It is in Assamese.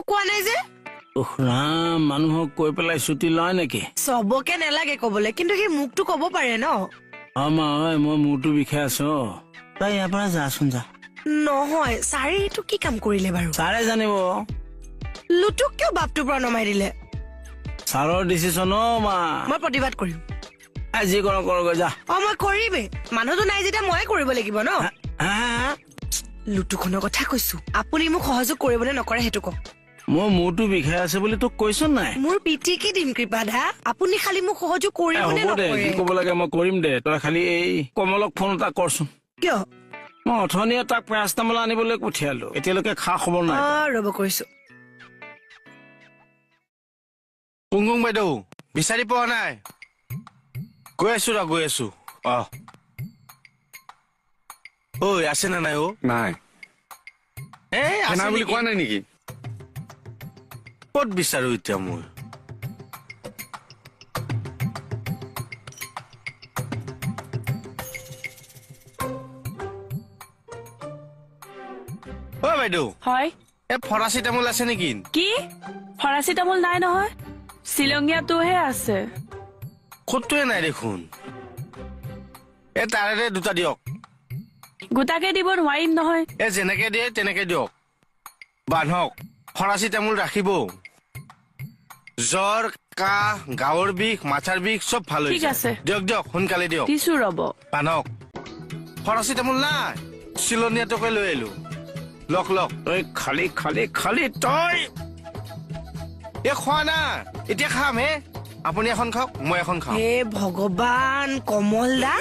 কোৱা নাই যে ৰাম মানুহক কৈ পেলাই ছুটি লয় নেকি সবকে নেলাগে কবলে কিন্তু সেই মুখটো কব পাৰে ন আমা মই মূৰটো বিষাই আছো তই ইয়াৰ পৰা যাচোন যা নহয় ছাৰে এইটো কি কাম কৰিলে বাৰু ছাৰে জানিব লুটুক কিয় বাপটোৰ পৰা নমাই দিলে ছাৰৰ ডিচিছন মা মই প্ৰতিবাদ কৰিম যি কৰগৈ যা মই কৰিমেই মানুহটো নাই যেতিয়া ময়ে কৰিব লাগিব ন লুটুখনৰ কথা কৈছো আপুনি মোক সহযোগ কৰিবনে নকৰে সেইটো কওক মোৰ মূৰটো বিষাই আছে বুলি তোক কৈছো নাই মোৰ পিটিকে দিম কৃপা দা আপুনি খালি মোক সহযোগ কৰিবনে হ'ব দে নকৰে কি ক'ব লাগে মই কৰিম দে তই খালি এই কমলক ফোন এটা কৰচোন কিয় মই অথনিয়ে তাক পেৰাষ্টামল আনিবলৈ পঠিয়ালো এতিয়ালৈকে খা খবৰ নাই ৰ'ব কৰিছো কুংকুং বাইদেউ বিচাৰি পোৱা নাই গৈ আছো ঐ আছে না নাই নাই আছে বুলি কোৱা নাই নেকি ক'ত বিচাৰো এতিয়া মই বাইদেউ হয় ফৰাচী তামোল আছে নেকি কি ফৰাচী তামোল নাই নহয় শ্বিলঙীয়াটোহে আছে ক'তোৱে নাই দেখোন তাৰে দুটা দিয়ক গোটাকে দিব নোৱাৰিম নহয় যেনেকে দিয়ে তেনেকে দিয়ক বান্ধক ফৰাচী তামোল ৰাখিব জ্বৰ কাহ গাঁৱৰ বিষ মাথাৰ বিষ চব ভাল ঠিক আছে দিয়ক সোনকালে দিয়ক দিছো ৰ'ব বান্ধক ফৰাচী তামোল নাই চিলনীয়াটোকে লৈ আহিলো লক তই খালি খালি খালি তই খোৱা না এতিয়া খাম আপুনি এখন খাওক মই এখন খাওঁ হে ভগৱান কমল দা